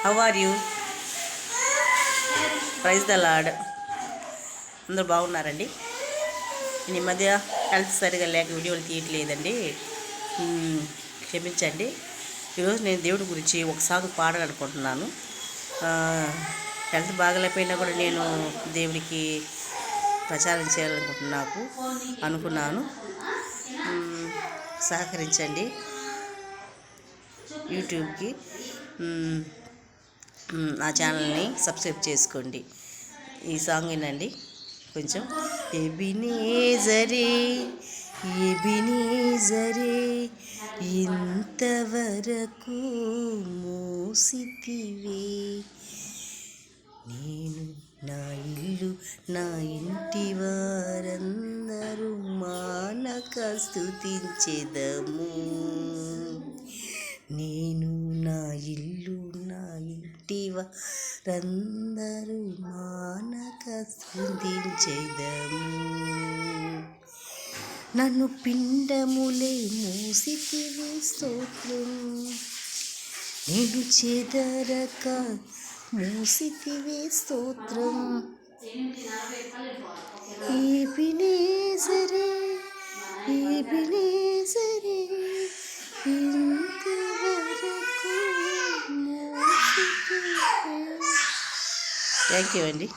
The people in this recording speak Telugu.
How are you? Praise the lord. అందరూ బాగున్నారండి? ఈ మధ్య హెల్త్ సరిగా లేక వీడియోలు తీయట్లేదండి, క్షమించండి. ఈరోజు నేను దేవుడి గురించి ఒక సాగు పాడాలనుకుంటున్నాను. హెల్త్ బాగలేకపోయినా కూడా నేను దేవుడికి ప్రచారం అనుకున్నాను. సహకరించండి. యూట్యూబ్కి నా ఛానల్ని సబ్స్క్రైబ్ చేసుకోండి. ఈ సాంగ్ వినండి కొంచెం. ఎబినేజరే ఎబినేజరే ఇంతవరకు మోసితివే, నేను నా ఇల్లు నా ఇంటి వారందరూ మానక స్తుతించెదము. నేను నా ఇల్లు నా ఇంటి వారందరూ మానక స్తుతించెదము. నన్ను పిండములే మోసితివి స్తోత్రం, నేను చెదరక మోసితివి స్తోత్రం. ఎబినేజరే ఎబినేజరే ఇంతవరకు మోసితివే. థ్యాంక్ యూ అండి.